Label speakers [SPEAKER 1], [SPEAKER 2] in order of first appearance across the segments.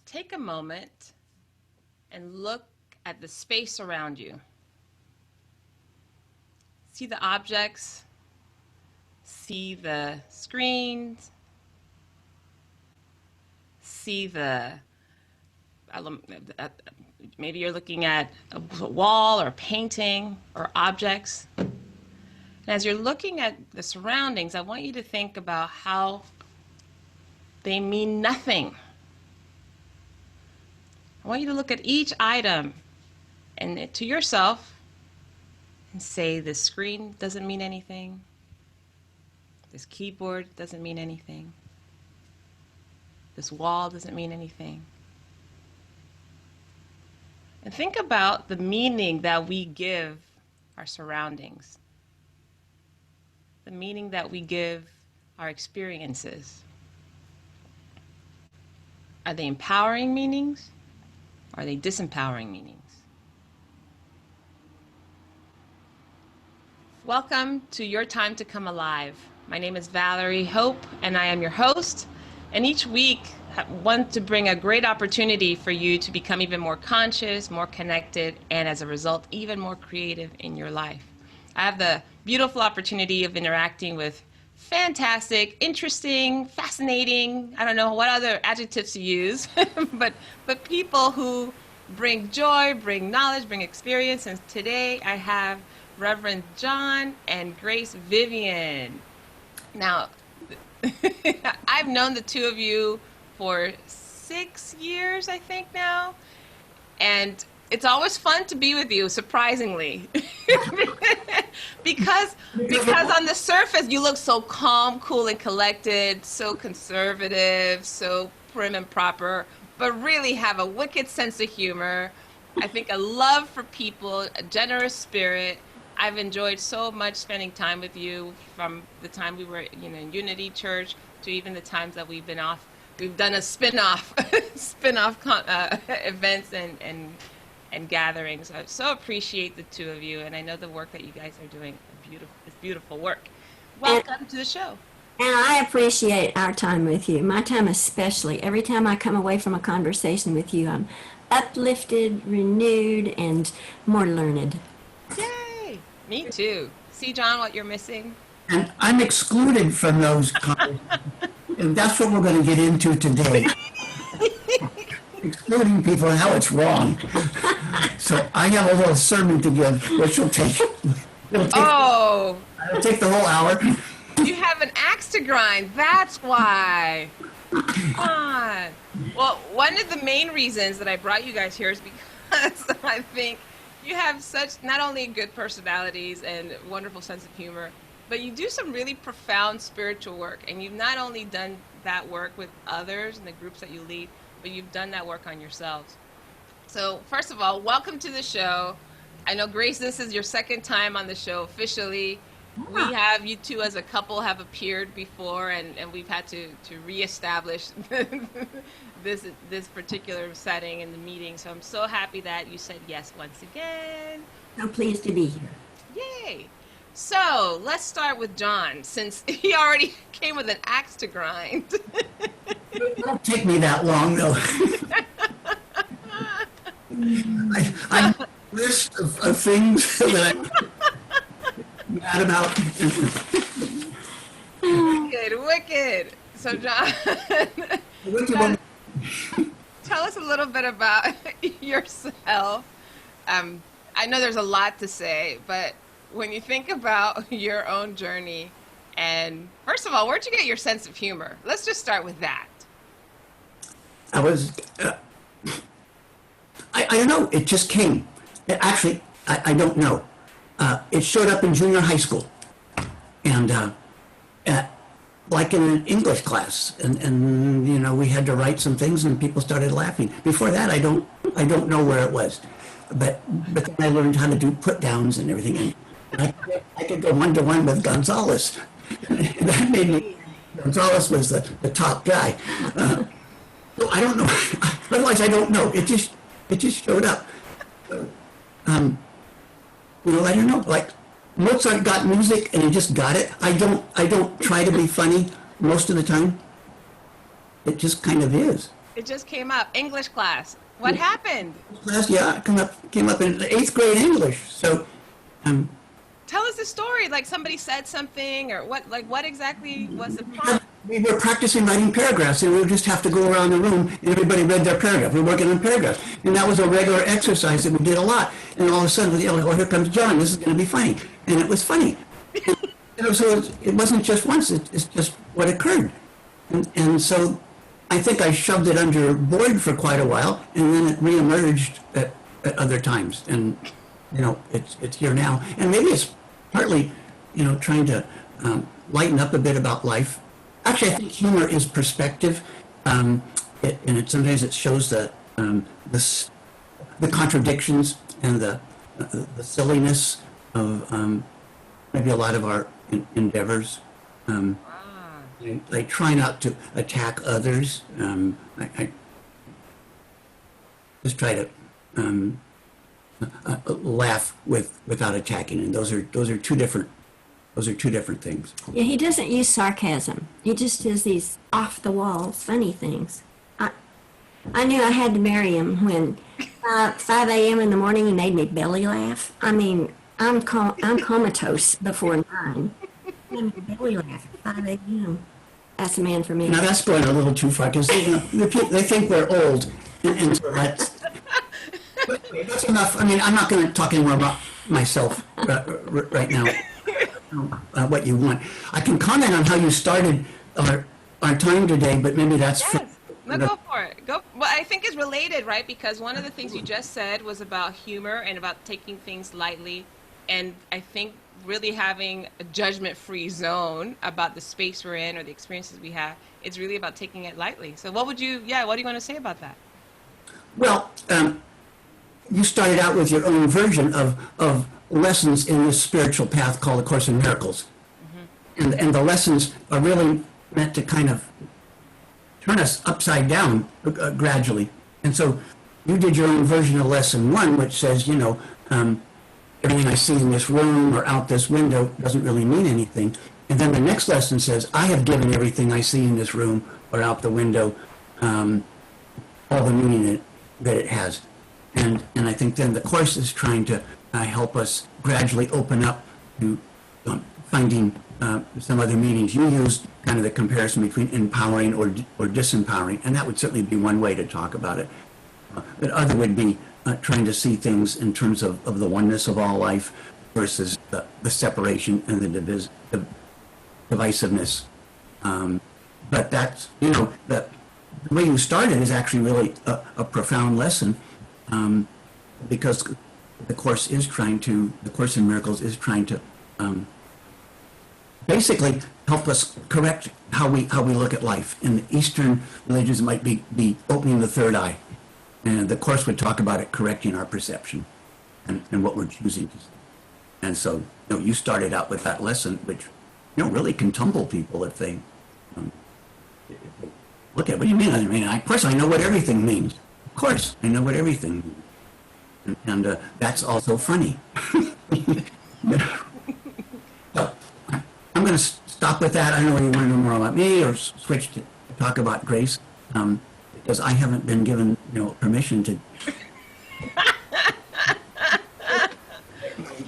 [SPEAKER 1] take a moment and look at the space around you. See the objects, see the screens, see maybe you're looking at a wall or painting or objects. And as you're looking at the surroundings, I want you to think about how they mean nothing. I want you to look at each item and to yourself and say, this screen doesn't mean anything. This keyboard doesn't mean anything. This wall doesn't mean anything. And think about the meaning that we give our surroundings, the meaning that we give our experiences. Are they empowering meanings? Are they disempowering meanings? Welcome to Your Time to Come Alive. My name is Valerie Hope, and I am your host. And each week, I want to bring a great opportunity for you to become even more conscious, more connected, and as a result, even more creative in your life. I have the beautiful opportunity of interacting with fantastic, interesting, fascinating, I don't know what other adjectives to use, but people who bring joy, bring knowledge, bring experience. And today I have Reverend John and Grace Vyvyan. Now, I've known the two of you for 6 years, I think now, and it's always fun to be with you, surprisingly. because on the surface you look so calm, cool, and collected, so conservative, so prim and proper, but really have a wicked sense of humor. I think a love for people, a generous spirit. I've enjoyed so much spending time with you from the time we were, in Unity Church to even the times that we've been off. We've done a spin-off events and gatherings. I so appreciate the two of you, and I know the work that you guys are doing is beautiful work. Welcome to the show.
[SPEAKER 2] And I appreciate our time with you, my time especially. Every time I come away from a conversation with you, I'm uplifted, renewed, and more learned.
[SPEAKER 1] Yay! Me too. See, John, what you're missing?
[SPEAKER 3] And I'm excluded from those conversations, and that's what we're going to get into today. Excluding people and how it's wrong. So I have a little sermon to give, which will take it'll take the whole hour.
[SPEAKER 1] You have an axe to grind. That's why. Come on. Well, one of the main reasons that I brought you guys here is because I think you have such not only good personalities and wonderful sense of humor, but you do some really profound spiritual work. And you've not only done that work with others in the groups that you lead, but you've done that work on yourselves. So first of all, welcome to the show. I know, Grace, this is your second time on the show officially. We have, you two as a couple have appeared before, and we've had to reestablish this particular setting in the meeting. So I'm so happy that you said yes once again.
[SPEAKER 2] I'm pleased to be here.
[SPEAKER 1] Yay. So let's start with John, since he already came with an axe to grind.
[SPEAKER 3] It won't take me that long, though. I have a list of things that I'm mad about.
[SPEAKER 1] Wicked. So, John, tell us a little bit about yourself. I know there's a lot to say, but when you think about your own journey, and first of all, where'd you get your sense of humor? Let's just start with that.
[SPEAKER 3] I was, I don't know, it just came. Actually, I don't know. It showed up in junior high school, and like in an English class, and we had to write some things, and people started laughing. Before that, I don't know where it was, but then I learned how to do put downs and everything, and I could go one-to-one with Gonzalez. That made me. Gonzalez was the top guy. So I don't know. Otherwise, I don't know. It just showed up. I don't know. Like Mozart got music and he just got it. I don't try to be funny most of the time. It just kind of is.
[SPEAKER 1] It just came up. English class. What happened?
[SPEAKER 3] Class, yeah, came up in 8th grade English. So, um,
[SPEAKER 1] Tell us the story. Like somebody said something, or what? Like what exactly was the prompt?
[SPEAKER 3] we were practicing writing paragraphs, and we would just have to go around the room, and everybody read their paragraph. We were working on paragraphs, and that was a regular exercise that we did a lot. And all of a sudden, we yelled, "Oh, here comes John! This is going to be funny," and it was funny. So it wasn't just once; it's just what occurred, and so I think I shoved it under board for quite a while, and then it reemerged at other times, and it's here now, and maybe it's partly trying to lighten up a bit about life. Actually, I think humor is perspective, and sometimes it shows the contradictions and the silliness of maybe a lot of our endeavors. I try not to attack others. I just try to laugh without attacking, and those are two different things.
[SPEAKER 2] Yeah, he doesn't use sarcasm. He just does these off-the-wall funny things. I knew I had to marry him when 5 a.m. in the morning he made me belly laugh. I mean, I'm comatose before 9. He made me belly laugh at 5 a.m. That's a man for me.
[SPEAKER 3] Now that's going a little too far because they think we're old, and so that's enough. I mean, I'm not going to talk anymore about myself right now. What you want. I can comment on how you started our time today, but maybe that's...
[SPEAKER 1] Yes. No, go for it. Go. Well, I think it's related, right? Because one of the things you just said was about humor and about taking things lightly. And I think really having a judgment-free zone about the space we're in or the experiences we have, it's really about taking it lightly. So what do you want to say about that?
[SPEAKER 3] Well, you started out with your own version of lessons in this spiritual path called A Course in Miracles. Mm-hmm. And the lessons are really meant to kind of turn us upside down gradually. And so you did your own version of lesson 1, which says, everything I see in this room or out this window doesn't really mean anything. And then the next lesson says, I have given everything I see in this room or out the window all the meaning that it has. And I think then the Course is trying to help us gradually open up to finding some other meanings. You used kind of the comparison between empowering or disempowering, and that would certainly be one way to talk about it. The other would be trying to see things in terms of the oneness of all life versus the separation and the divisiveness. But that's, the way you started is actually really a profound lesson, because the Course in Miracles is trying to basically help us correct how we look at life. In the Eastern religions, it might be opening the third eye. And the Course would talk about it correcting our perception and what we're choosing to see. And so, you started out with that lesson, which, really can tumble people if they look at, what do you mean? I mean, of course I know what everything means. Of course, I know what everything means. And that's also funny. So, I'm going to stop with that. I don't know if you want to know more about me or switch to talk about Grace, because I haven't been given, permission to.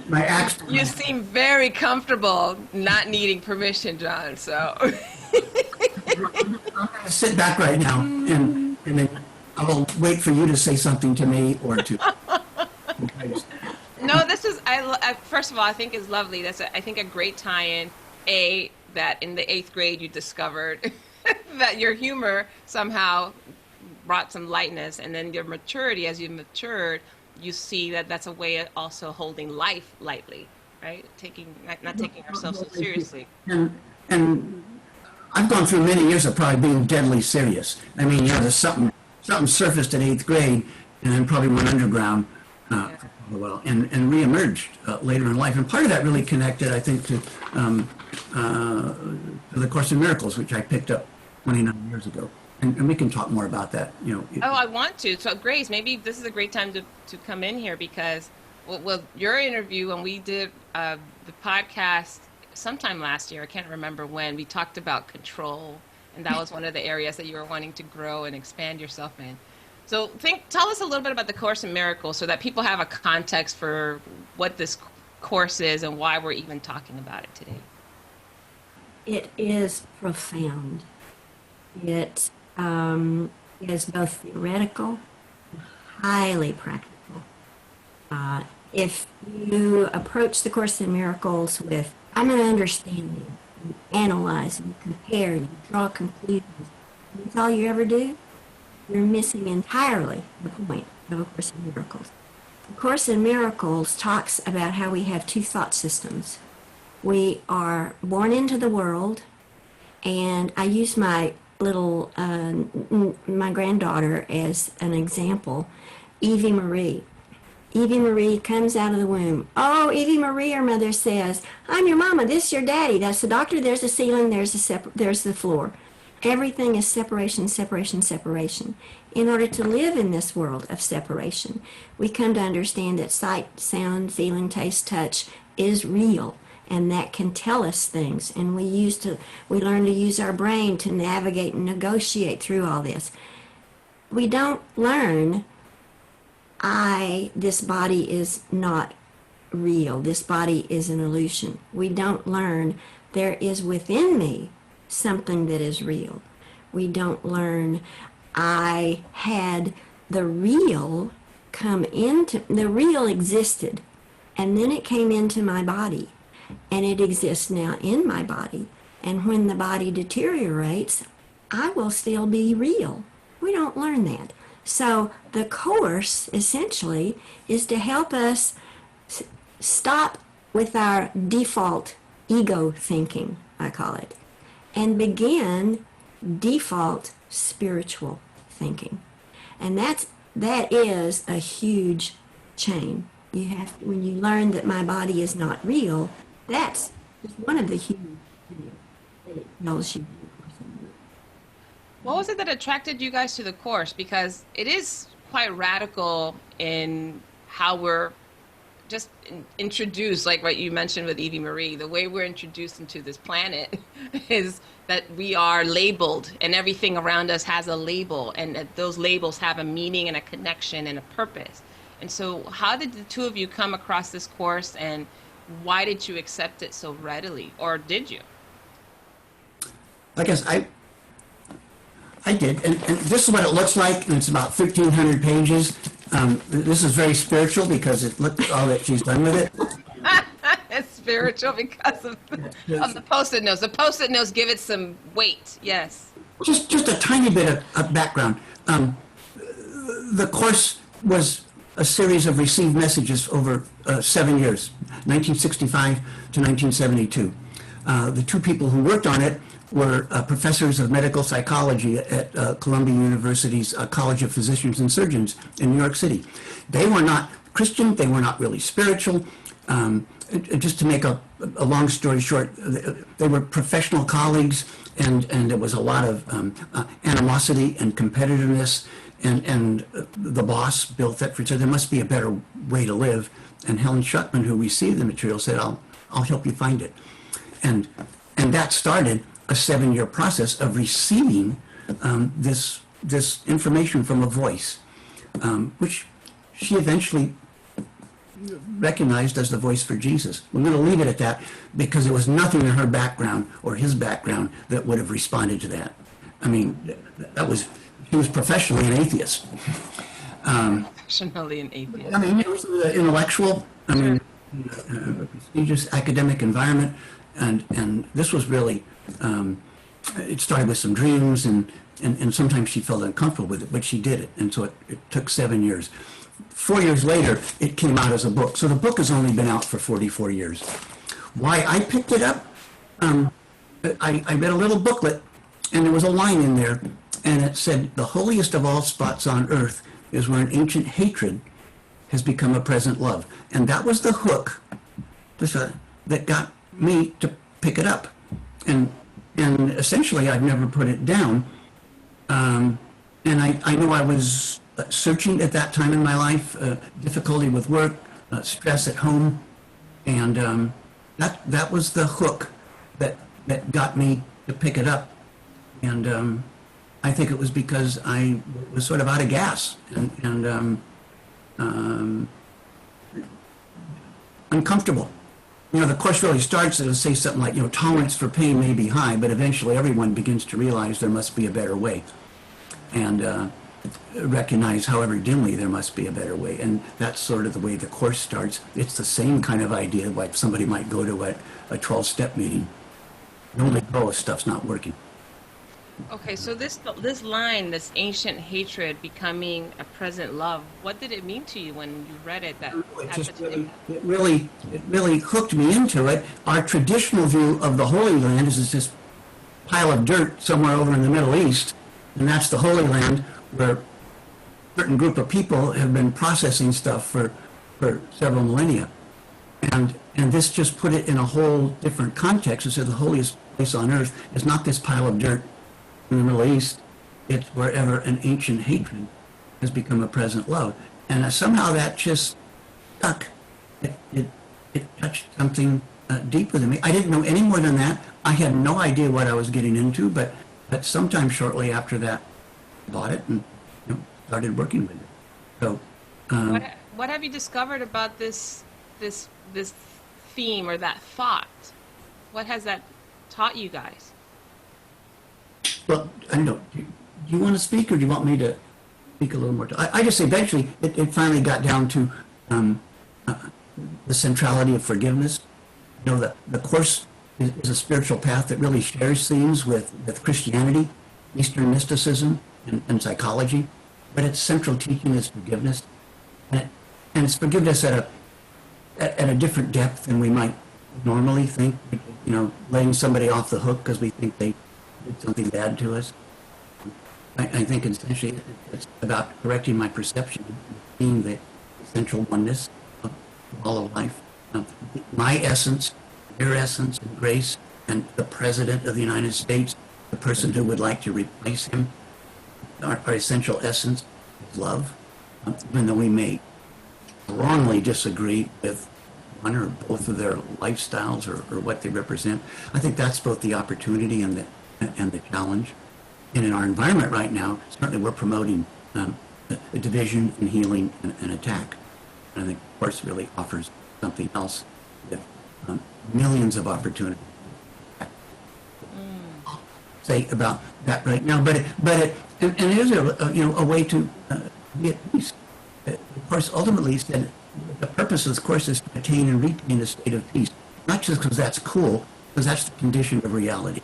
[SPEAKER 3] My accent.
[SPEAKER 1] You seem very comfortable not needing permission, John. So.
[SPEAKER 3] I'm going to sit back right now, and then I will wait for you to say something to me or to.
[SPEAKER 1] No, this is, first of all, I think is lovely. That's, I think, a great tie-in. That in the 8th grade you discovered that your humor somehow brought some lightness, and then your maturity, as you matured, you see that that's a way of also holding life lightly, right? Not taking ourselves so seriously.
[SPEAKER 3] And I've gone through many years of probably being deadly serious. I mean, there's something surfaced in 8th grade, and then probably went underground for a while, and reemerged later in life. And part of that really connected, I think, to the Course in Miracles, which I picked up 29 years ago. And we can talk more about that, Oh,
[SPEAKER 1] I want to. So, Grace, maybe this is a great time to come in here because, well, your interview, when we did the podcast sometime last year, I can't remember when, we talked about control and that was one of the areas that you were wanting to grow and expand yourself in. So tell us a little bit about the Course in Miracles so that people have a context for what this course is and why we're even talking about it today.
[SPEAKER 2] It is profound. It is both theoretical and highly practical. If you approach the Course in Miracles with, I'm going to understand you, and analyze and compare and draw conclusions, and that's all you ever do, you're missing entirely the point of A Course in Miracles. The Course in Miracles talks about how we have two thought systems. We are born into the world, and I use my little, my granddaughter as an example, Evie Marie. Evie Marie comes out of the womb. Oh, Evie Marie, her mother says, I'm your mama, this is your daddy, that's the doctor, there's the ceiling, there's the floor. Everything is separation, separation, separation. In order to live in this world of separation, we come to understand that sight, sound, feeling, taste, touch is real, and that can tell us things. And we learn to use our brain to navigate and negotiate through all this. We don't learn, this body is not real. This body is an illusion. We don't learn there is within me something that is real. We don't learn I had the real the real existed, and then it came into my body, and it exists now in my body. And when the body deteriorates, I will still be real. We don't learn that. So the Course essentially is to help us stop with our default ego thinking, I call it, and begin default spiritual thinking. And that is a huge chain. When you learn that my body is not real, that's just one of the huge things that it tells you.
[SPEAKER 1] What was it that attracted you guys to the course? Because it is quite radical in how we're just introduced, like what you mentioned with Evie Marie. The way we're introduced into this planet is that we are labeled, and everything around us has a label, and that those labels have a meaning and a connection and a purpose. And so how did the two of you come across this course, and why did you accept it so readily, or did you?
[SPEAKER 3] I guess I did, and this is what it looks like, and it's about 1,300 pages. This is very spiritual because look at all that she's done with it.
[SPEAKER 1] It's spiritual because of the Post-it notes. The Post-it notes give it some weight, yes.
[SPEAKER 3] Just a tiny bit of background. The course was a series of received messages over 7 years, 1965 to 1972. The two people who worked on it were professors of medical psychology at Columbia University's College of Physicians and Surgeons in New York City. They were not Christian, they were not really spiritual. Just to make a long story short, they were professional colleagues, and there was a lot of animosity and competitiveness, and the boss, Bill Thetford, said there must be a better way to live, and Helen Schuckman, who received the material, said, I'll help you find it. And that started a 7-year process of receiving this information from a voice, which she eventually recognized as the voice for Jesus. We're going to leave it at that because there was nothing in her background or his background that would have responded to that. I mean, he was professionally an atheist.
[SPEAKER 1] Professionally an atheist.
[SPEAKER 3] I mean, it was intellectual. I mean, a prestigious academic environment, and this was really. It started with some dreams, and sometimes she felt uncomfortable with it, but she did it, and so it took 7 years. 4 years later, it came out as a book. So the book has only been out for 44 years. Why I picked it up, I read a little booklet, and there was a line in there, and it said, the holiest of all spots on earth is where an ancient hatred has become a present love. And that was the hook that got me to pick it up. And essentially, I've never put it down. And I know I was searching at that time in my life, difficulty with work, stress at home, and that was the hook that got me to pick it up. And I think it was because I was sort of out of gas and uncomfortable. The course really starts, it'll say something like, tolerance for pain may be high, but eventually everyone begins to realize there must be a better way. And recognize, however dimly, there must be a better way. And that's sort of the way the course starts. It's the same kind of idea, like somebody might go to a 12-step meeting. You only go if stuff's not working.
[SPEAKER 1] Okay, so this line, this ancient hatred becoming a present love, what did it mean to you when you read it?
[SPEAKER 3] It really hooked me into it. Our traditional view of the Holy Land is this pile of dirt somewhere over in the Middle East, and that's the Holy Land, where a certain group of people have been processing stuff for several millennia. And this just put it in a whole different context. It said the holiest place on earth is not this pile of dirt in the Middle East. It's wherever an ancient hatred has become a present love. And somehow that just stuck. It touched something deep within me. I didn't know any more than that. I had no idea what I was getting into, but sometime shortly after that, I bought it and started working with it. So,
[SPEAKER 1] what have you discovered about this theme or that thought? What has that taught you guys?
[SPEAKER 3] Well, I don't know. Do you want to speak, or do you want me to speak a little more? I just say eventually it finally got down to the centrality of forgiveness. The Course is a spiritual path that really shares themes with Christianity, Eastern mysticism, and psychology. But its central teaching is forgiveness. And it's forgiveness at a different depth than we might normally think. Letting somebody off the hook because we think they did something bad to us. I think essentially it's about correcting my perception, seeing the essential oneness of all of life. My essence, your essence, and Grace, and the President of the United States, the person who would like to replace him, our essential essence is love, even though we may wrongly disagree with one or both of their lifestyles or what they represent. I think that's both the opportunity and the challenge. And in our environment right now, certainly we're promoting the division and healing and attack. And I think the Course really offers something else with millions of opportunities. Say about that right now, but it is a way to be at peace. The Course ultimately said the purpose of the Course is to attain and retain a state of peace, not just because that's cool, because that's the condition of reality.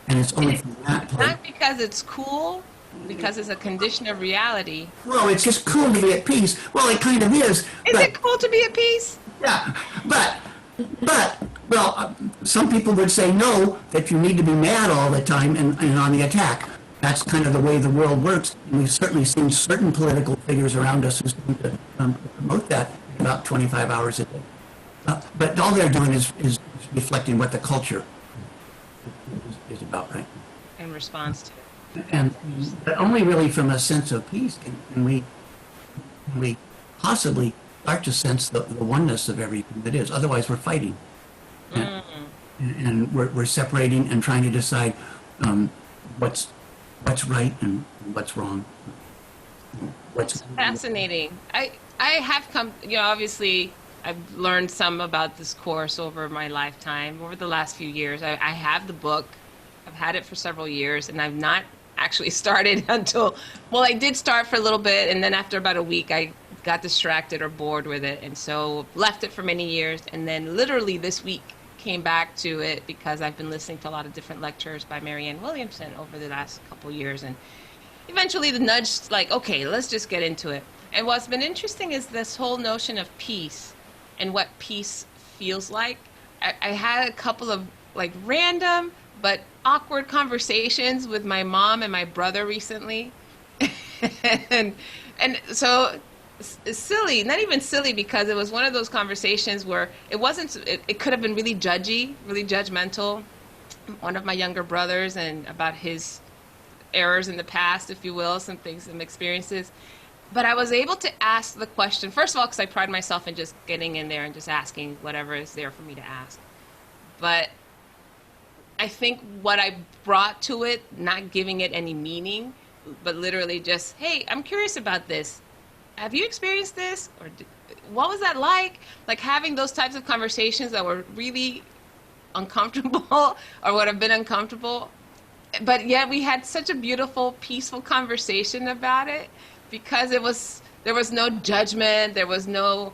[SPEAKER 3] And it's only from that point.
[SPEAKER 1] Not because it's cool, because it's a condition of reality.
[SPEAKER 3] Well, it's just cool to be at peace. Well, it kind of is.
[SPEAKER 1] Is it cool to be at peace?
[SPEAKER 3] Yeah, but some people would say no, that you need to be mad all the time and on the attack. That's kind of the way the world works. And we've certainly seen certain political figures around us who seem to promote that about 25 hours a day. But all they're doing is reflecting what the culture is about, right?
[SPEAKER 1] In response to it.
[SPEAKER 3] And but only really from a sense of peace can we possibly start to sense the oneness of everything that is. Otherwise, we're fighting. And we're separating and trying to decide what's right and what's wrong.
[SPEAKER 1] It's fascinating. I have come, obviously I've learned some about this Course over my lifetime, over the last few years. I have the book. I've had it for several years, and I've not actually started until, I did start for a little bit, and then after about a week, I got distracted or bored with it, and so left it for many years, and then literally this week came back to it because I've been listening to a lot of different lectures by Marianne Williamson over the last couple of years, and eventually the nudge, okay, let's just get into it. And what's been interesting is this whole notion of peace and what peace feels like. I had a couple of random but awkward conversations with my mom and my brother recently. and so it's silly, not even silly, because it was one of those conversations where it could have been really judgy, really judgmental. One of my younger brothers, and about his errors in the past, if you will, some experiences. But I was able to ask the question, first of all, because I pride myself in just getting in there and just asking whatever is there for me to ask. But I think what I brought to it, not giving it any meaning, but literally just, hey, I'm curious about this. Have you experienced this? Or what was that like? Like having those types of conversations that were really uncomfortable or would have been uncomfortable. But yet we had such a beautiful, peaceful conversation about it because there was no judgment. There was no,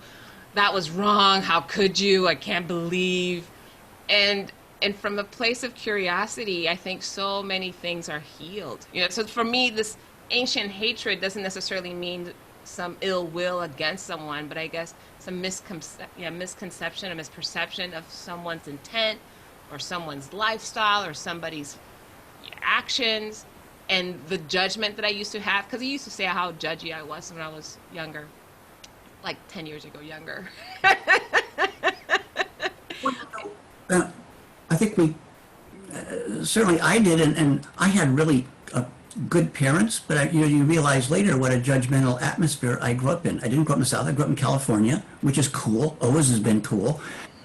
[SPEAKER 1] that was wrong. How could you? I can't believe. And from a place of curiosity, I think so many things are healed. You know, so for me, this ancient hatred doesn't necessarily mean some ill will against someone, but I guess some misconception, a misperception of someone's intent or someone's lifestyle or somebody's actions, and the judgment that I used to have, because he used to say how judgy I was when I was younger, like 10 years ago younger.
[SPEAKER 3] I think we, certainly I did, and I had really good parents, but you realize later what a judgmental atmosphere I grew up in. I didn't grow up in the South, I grew up in California, which is cool, always has been cool.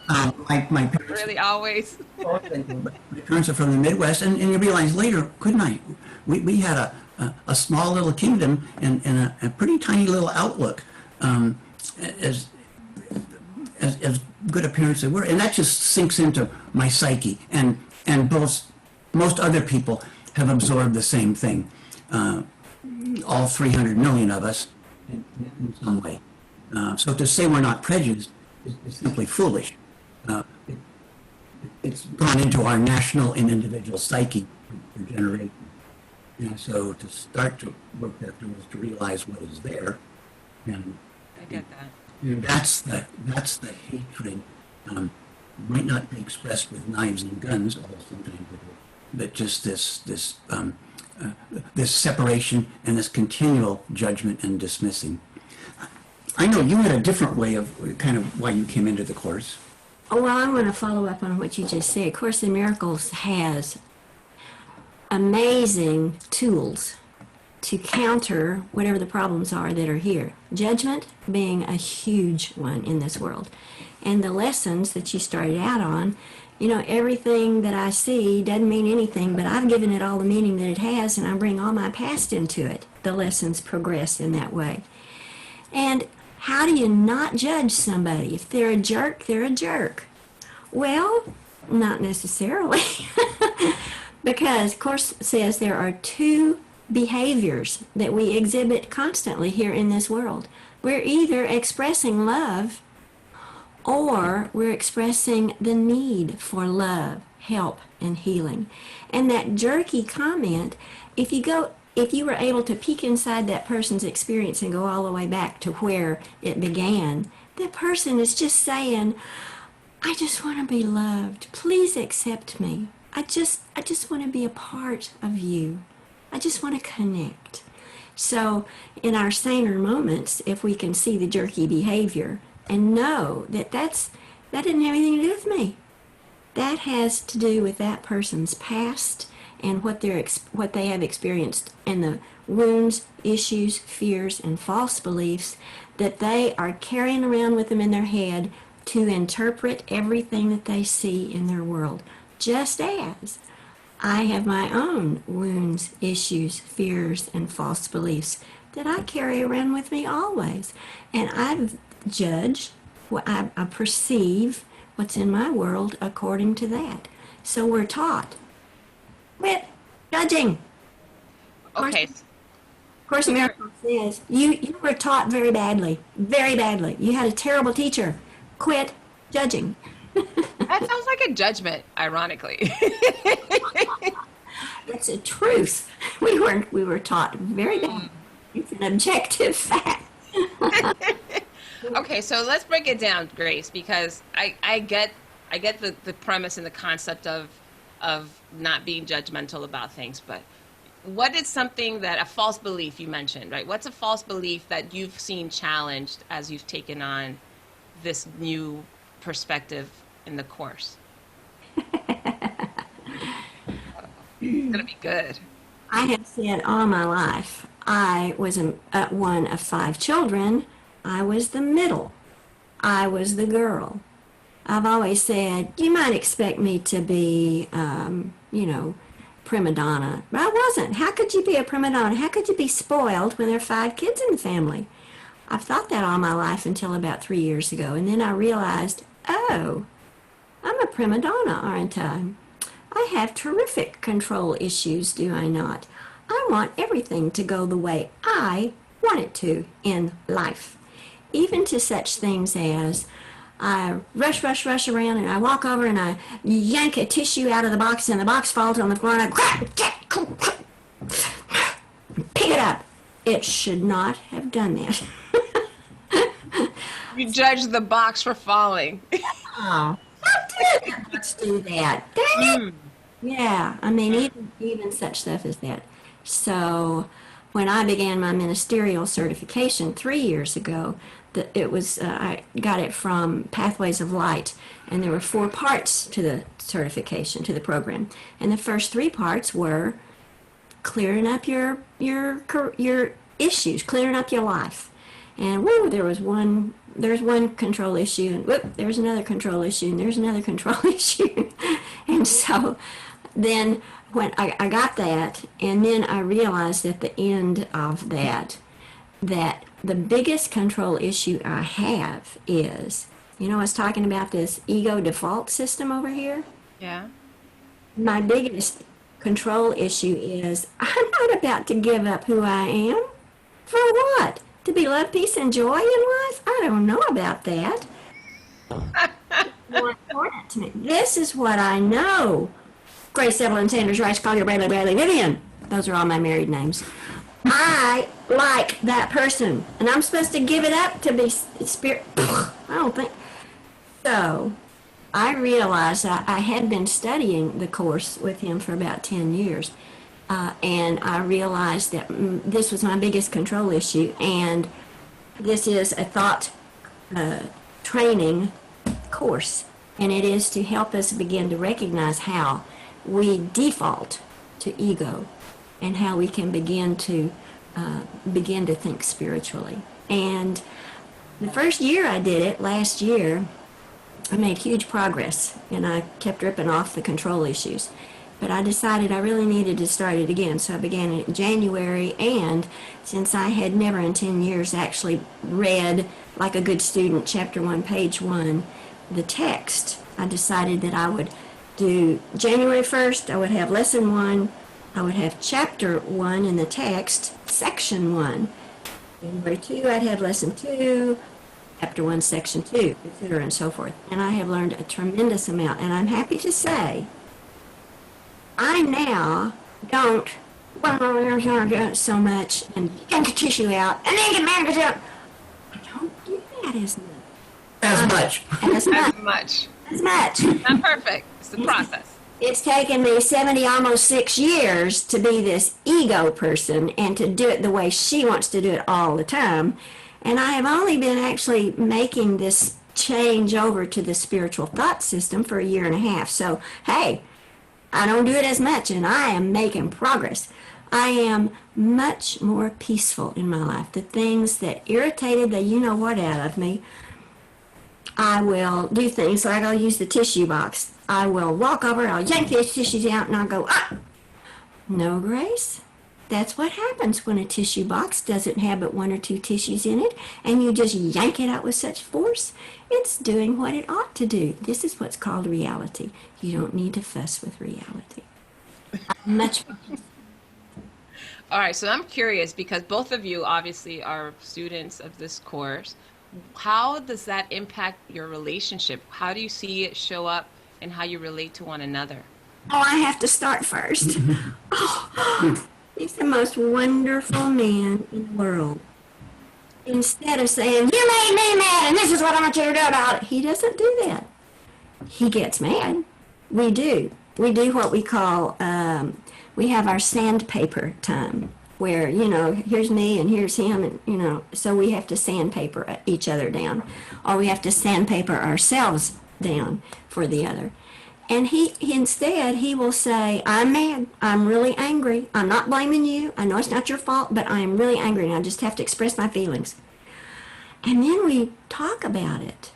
[SPEAKER 3] My parents,
[SPEAKER 1] Really, always.
[SPEAKER 3] my parents are from the Midwest, and you realize later, good night, we had a small little kingdom and a pretty tiny little outlook, as good a parents they were, and that just sinks into my psyche, and most other people have absorbed the same thing, all 300 million of us in some way. So to say we're not prejudiced is simply foolish. It's gone into our national and individual psyche for generations. And so to start to work that through is to realize what is there, and
[SPEAKER 1] I get that.
[SPEAKER 3] that's the hatred. Might not be expressed with knives and guns, although sometimes it will, but just this separation and this continual judgment and dismissing. I know you had a different way of kind of why you came into the course.
[SPEAKER 2] Oh, well, I want to follow up on what you just said. Course in Miracles has amazing tools to counter whatever the problems are that are here. Judgment being a huge one in this world. And the lessons that you started out on, you know, everything that I see doesn't mean anything, but I've given it all the meaning that it has, and I bring all my past into it. The lessons progress in that way. And how do you not judge somebody? If they're a jerk, they're a jerk. Well, not necessarily. Because Course says there are two behaviors that we exhibit constantly here in this world. We're either expressing love or we're expressing the need for love, help, and healing. And that jerky comment, if you were able to peek inside that person's experience and go all the way back to where it began, that person is just saying, I just want to be loved. Please accept me. I just want to be a part of you. I just want to connect. So in our saner moments, if we can see the jerky behavior and know that that didn't have anything to do with me, that has to do with that person's past and what they have experienced, and the wounds, issues, fears, and false beliefs that they are carrying around with them in their head to interpret everything that they see in their world. Just as I have my own wounds, issues, fears, and false beliefs that I carry around with me always. And I judge, I perceive what's in my world according to that. So we're taught, quit judging.
[SPEAKER 1] Okay.
[SPEAKER 2] Course in Miracles says you were taught very badly, very badly. You had a terrible teacher. Quit judging.
[SPEAKER 1] That sounds like a judgment, ironically.
[SPEAKER 2] It's a truth. We were taught very badly. It's an objective fact.
[SPEAKER 1] Okay, so let's break it down, Grace, because I get the premise and the concept of not being judgmental about things, but what is something that, a false belief you mentioned, right? What's a false belief that you've seen challenged as you've taken on this new perspective in the course? It's gonna be good.
[SPEAKER 2] I have said all my life, I was one of 5 children. I was the middle. I was the girl. I've always said, you might expect me to be, prima donna. But I wasn't. How could you be a prima donna? How could you be spoiled when there are 5 kids in the family? I've thought that all my life until about 3 years ago. And then I realized, oh, I'm a prima donna, aren't I? I have terrific control issues, do I not? I want everything to go the way I want it to in life. Even to such things as I rush around and I walk over and I yank a tissue out of the box and the box falls on the floor and I pick it up. It should not have done that.
[SPEAKER 1] You judge the box for falling.
[SPEAKER 2] Oh, how dare the box do that? Dang it. Yeah, I mean, even such stuff as that. So when I began my ministerial certification 3 years ago, it was I got it from Pathways of Light, and there were 4 parts to the certification, to the program. And the first 3 parts were clearing up your issues, clearing up your life. And woo, there's one control issue, and whoop, there's another control issue, and there's another control issue. And so then when I got that, and then I realized at the end of that the biggest control issue I have is, I was talking about this ego default system over here.
[SPEAKER 1] Yeah.
[SPEAKER 2] My biggest control issue is I'm not about to give up who I am. For what? To be love, peace, and joy in life? I don't know about that. More important to me. This is what I know. Grace, Evelyn, Sanders, Rice, Collier, Bradley, Vyvyan. Those are all my married names. I like that person, and I'm supposed to give it up to be spirit. I don't think so. I realized I had been studying the course with him for about 10 years, and I realized that this was my biggest control issue, and this is a thought training course, and it is to help us begin to recognize how we default to ego and how we can begin to think spiritually. And the first year I did it, last year, I made huge progress, and I kept ripping off the control issues. But I decided I really needed to start it again, so I began it in January, and since I had never in 10 years actually read, like a good student, chapter 1, page 1, the text, I decided that I would do January 1st, I would have lesson 1, I would have chapter 1 in the text, section 1. January 2, I'd have lesson 2, chapter 1, section 2, etc., and so forth. And I have learned a tremendous amount, and I'm happy to say I now don't so much and yank the tissue out and then get mad out. I don't do that as much. As much.
[SPEAKER 1] Not perfect. It's the process.
[SPEAKER 2] It's taken me 70, almost 6 years to be this ego person and to do it the way she wants to do it all the time. And I have only been actually making this change over to the spiritual thought system for 1.5 years. So, hey, I don't do it as much, and I am making progress. I am much more peaceful in my life. The things that irritated the you-know-what out of me, I will do things like I'll use the tissue box. I will walk over, I'll yank these tissues out, and I'll go, no, Grace. That's what happens when a tissue box doesn't have but 1 or 2 tissues in it, and you just yank it out with such force. It's doing what it ought to do. This is what's called reality. You don't need to fuss with reality. Much.
[SPEAKER 1] All right, so I'm curious because both of you obviously are students of this course. How does that impact your relationship? How do you see it show up and how you relate to one another?
[SPEAKER 2] Oh, I have to start first. He's the most wonderful man in the world. Instead of saying, you made me mad and this is what I want you to do about it, he doesn't do that. He gets mad. We do. We do what we call, we have our sandpaper time, where, here's me and here's him, and, so we have to sandpaper each other down, or we have to sandpaper ourselves down for the other. And he instead will say, I'm mad, I'm really angry, I'm not blaming you, I know it's not your fault, but I am really angry and I just have to express my feelings. And then we talk about it.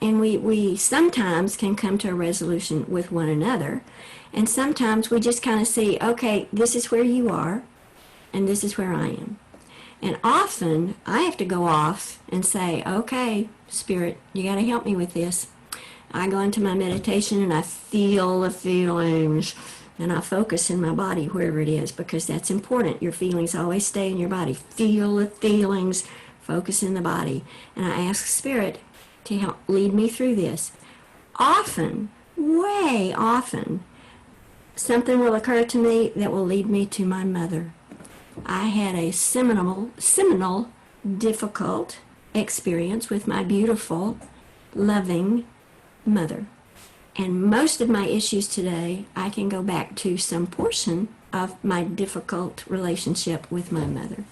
[SPEAKER 2] And we sometimes can come to a resolution with one another. And sometimes we just kind of see, okay, this is where you are, and this is where I am. And often I have to go off and say, okay, Spirit, you got to help me with this. I go into my meditation and I feel the feelings, and I focus in my body wherever it is, because that's important. Your feelings always stay in your body. Feel the feelings, focus in the body. And I ask Spirit to help lead me through this. Often, way often, something will occur to me that will lead me to my mother. I had a seminal, difficult experience with my beautiful, loving mother. And most of my issues today, I can go back to some portion of my difficult relationship with my mother.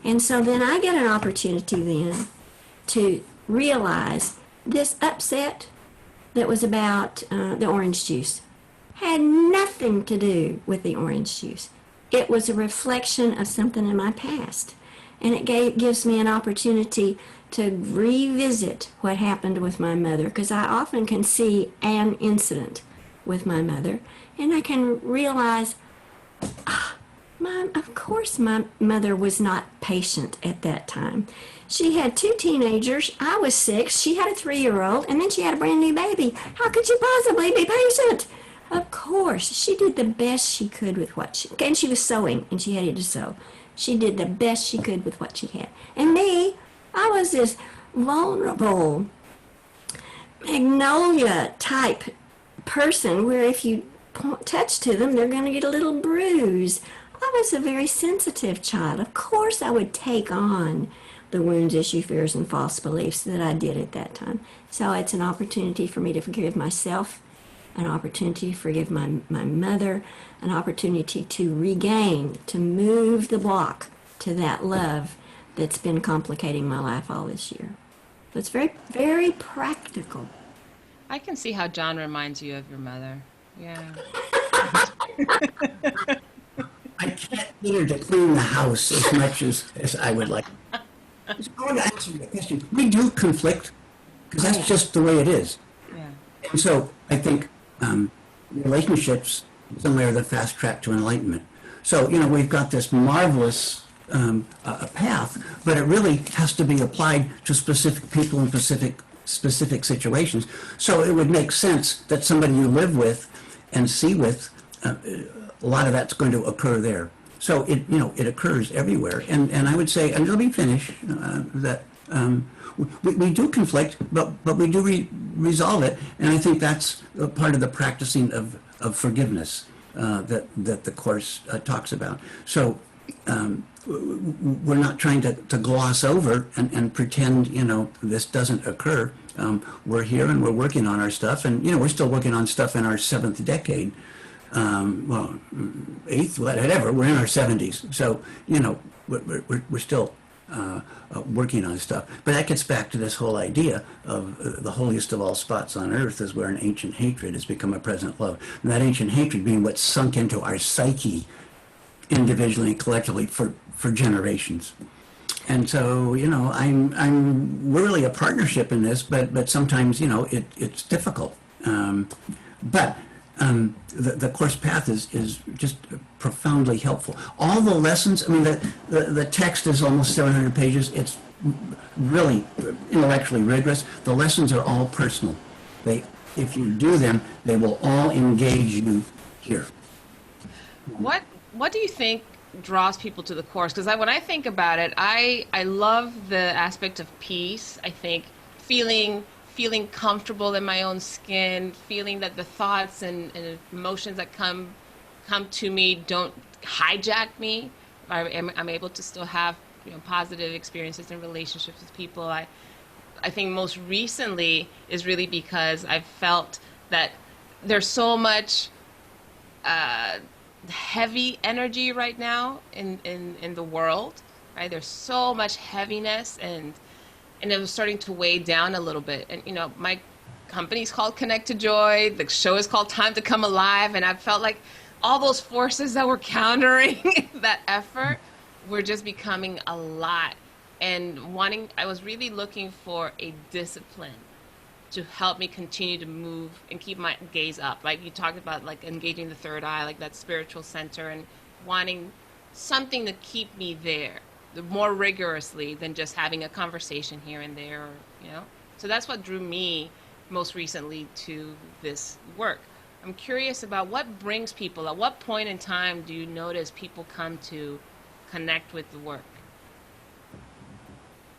[SPEAKER 2] And so then I get an opportunity then to realize this upset that was about the orange juice had nothing to do with the orange juice. It was a reflection of something in my past. And it gives me an opportunity to revisit what happened with my mother, because I often can see an incident with my mother, and I can realize, of course my mother was not patient at that time. She had 2 teenagers, I was 6, she had a 3-year-old, and then she had a brand new baby. How could you possibly be patient? Of course, she did the best she could with what and she was sewing, and she hated to sew. She did the best she could with what she had. And me, I was this vulnerable, magnolia type person where if you touch to them, they're going to get a little bruise. I was a very sensitive child. Of course I would take on the wounds, issue, fears, and false beliefs that I did at that time. So it's an opportunity for me to forgive myself, an opportunity to forgive my mother, an opportunity to regain, to move the block to that love that's been complicating my life all this year. So it's very, very practical.
[SPEAKER 1] I can see how John reminds you of your mother. Yeah.
[SPEAKER 3] I can't get her to clean the house as much as I would like. It's hard to answer the question. We do conflict, because that's just the way it is.
[SPEAKER 1] Yeah.
[SPEAKER 3] And so I think relationships somewhere are the fast track to enlightenment. So, we've got this marvelous a path, but it really has to be applied to specific people in specific situations. So it would make sense that somebody you live with and see with, a lot of that's going to occur there. So it occurs everywhere. And I would say, and let me finish, that we do conflict, but we do resolve it. And I think that's a part of the practicing of forgiveness that the Course talks about. So we're not trying to gloss over and pretend, this doesn't occur. We're here and we're working on our stuff, and, we're still working on stuff in our 7th decade. 8th, whatever, we're in our 70s. So, we're still working on stuff. But that gets back to this whole idea of the holiest of all spots on earth is where an ancient hatred has become a present love. And that ancient hatred being what's sunk into our psyche individually and collectively for generations. And so, we're really a partnership in this, but sometimes, it's difficult. But the Course path is just profoundly helpful. All the lessons, the text is almost 700 pages. It's really intellectually rigorous. The lessons are all personal. If you do them, they will all engage you here.
[SPEAKER 1] What do you think draws people to the Course? Because when I think about it, I love the aspect of peace. I think feeling comfortable in my own skin, feeling that the thoughts and emotions that come to me don't hijack me. I'm able to still have positive experiences and relationships with people. I think most recently is really because I've felt that there's so much heavy energy right now in the world, right? There's so much heaviness, and it was starting to weigh down a little bit. And my company's called Connect to Joy. The show is called Time to Come Alive, and I felt like all those forces that were countering that effort were just becoming a lot. And I was really looking for a discipline to help me continue to move and keep my gaze up. Like you talked about, like engaging the third eye, like that spiritual center, and wanting something to keep me there more rigorously than just having a conversation here and there, or, you know. So that's what drew me most recently to this work. I'm curious about what brings people, at what point in time do you notice people come to connect with the work?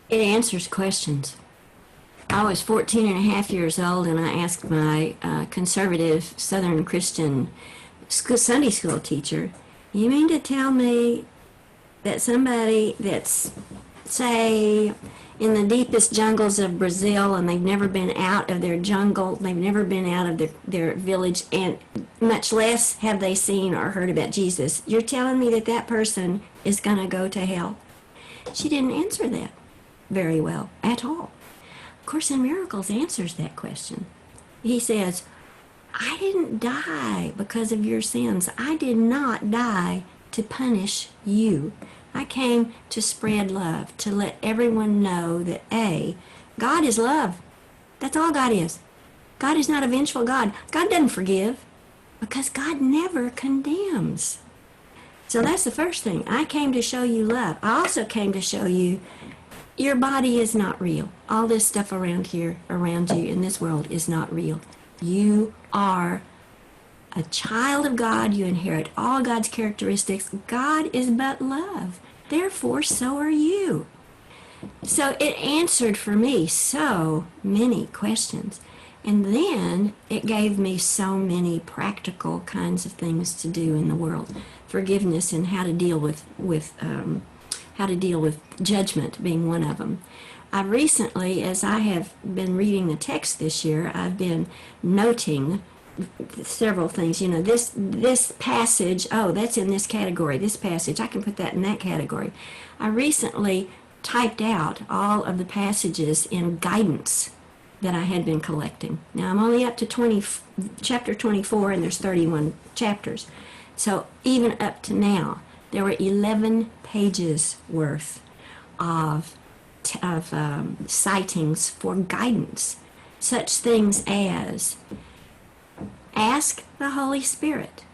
[SPEAKER 2] It answers questions. I was 14 and a half years old, and I asked my conservative Southern Christian Sunday school teacher, "You mean to tell me that somebody that's, say, in the deepest jungles of Brazil, and they've never been out of their jungle, they've never been out of their village, and much less have they seen or heard about Jesus, you're telling me that that person is going to go to hell?" She didn't answer that very well at all. Course in Miracles answers that question. He says, "I didn't die because of your sins. I did not die to punish you. I came to spread love, to let everyone know that God is love. That's all God is. God is not a vengeful God. God doesn't forgive because God never condemns." So that's the first thing. I came to show you love. I also came to show you your body is not real. All this stuff around here, around you in this world is not real. You are a child of God. You inherit all God's characteristics. God is but love. Therefore, so are you. So it answered for me so many questions. And then it gave me so many practical kinds of things to do in the world. Forgiveness and how to deal with judgment being one of them. I recently, as I have been reading the text this year, I've been noting several things. You know, this passage, oh, that's in this category. This passage, I can put that in that category. I recently typed out all of the passages in guidance that I had been collecting. Now, I'm only up to chapter 24, and there's 31 chapters. So even up to now, there were 11 pages worth of sightings for guidance, such things as ask the Holy Spirit.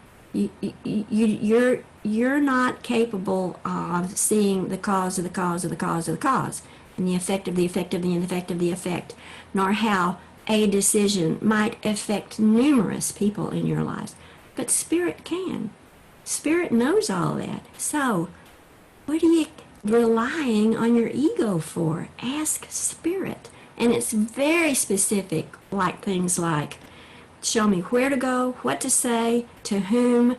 [SPEAKER 2] You're not capable of seeing the cause of the cause of the cause of the cause, and the effect of the effect of the effect of the effect, nor how a decision might affect numerous people in your lives. But Spirit can. Spirit knows all that. So, what are you relying on your ego for? Ask Spirit. And it's very specific, like things like, show me where to go, what to say, to whom,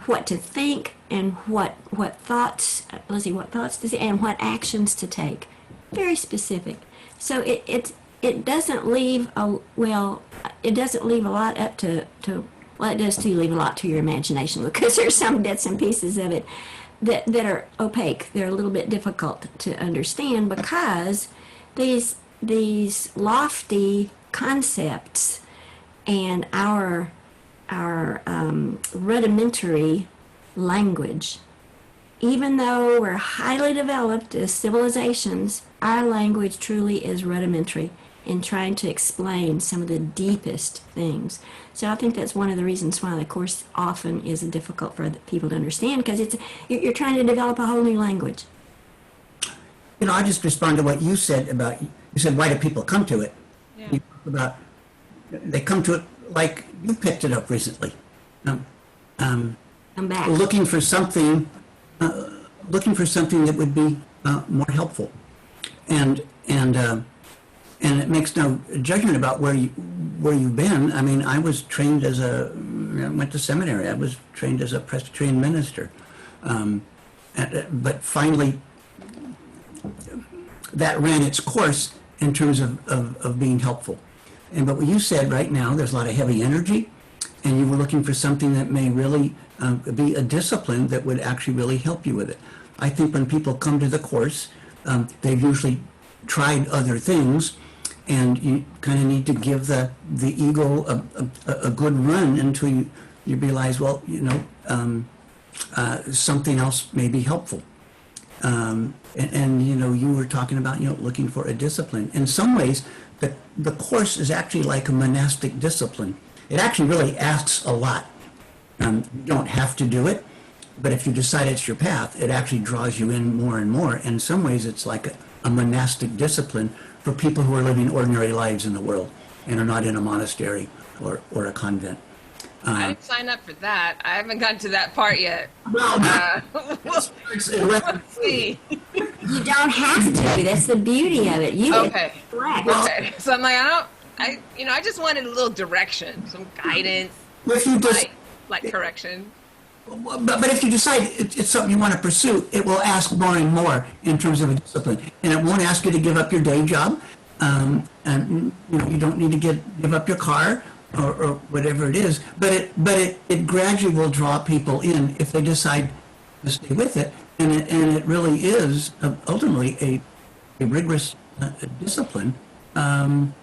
[SPEAKER 2] what to think, and what thoughts, what thoughts to say, and what actions to take. Very specific. So it doesn't leave it doesn't leave a lot up to well, it does too leave a lot to your imagination, because there's some bits and pieces of it that are opaque. They're a little bit difficult to understand, because these lofty concepts and our rudimentary language, even though we're highly developed as civilizations, our language truly is rudimentary in trying to explain some of the deepest things. So I think that's one of the reasons why the Course often is difficult for people to understand, because you're trying to develop a whole new language.
[SPEAKER 3] You know, I just respond to what you said about, you said, why do people come to it?
[SPEAKER 1] Yeah.
[SPEAKER 3] You talked about, they come to it like you picked it up recently.
[SPEAKER 2] I'm back.
[SPEAKER 3] Looking for something that would be more helpful. And it makes no judgment about where you've been. I mean, I was trained I went to seminary. I was trained as a Presbyterian minister. But finally, that ran its course in terms of being helpful. But what you said right now, there's a lot of heavy energy, and you were looking for something that may really be a discipline that would actually really help you with it. I think when people come to the Course, they've usually tried other things, and you kind of need to give the ego a good run until you realize, well, something else may be helpful. And you know, you were talking about, you know, looking for a discipline. In some ways, the course is actually like a monastic discipline. It actually really asks a lot. You don't have to do it, but if you decide it's your path, it actually draws you in more and more. And in some ways, it's like a monastic discipline for people who are living ordinary lives in the world and are not in a monastery or a convent.
[SPEAKER 1] I didn't sign up for that. I haven't gotten to that part yet.
[SPEAKER 3] Well,
[SPEAKER 1] Let's see.
[SPEAKER 2] You don't have to. That's the beauty of it. You
[SPEAKER 1] Okay.
[SPEAKER 2] Correct.
[SPEAKER 1] Okay. So I'm like, I just wanted a little direction, some guidance,
[SPEAKER 3] if you just,
[SPEAKER 1] like correction.
[SPEAKER 3] but if you decide it's something you want to pursue, it will ask more and more in terms of a discipline, and it won't ask you to give up your day job, and you know, you don't need to give up your car or whatever it is. But it gradually will draw people in if they decide to stay with it, and it really is ultimately a rigorous discipline, and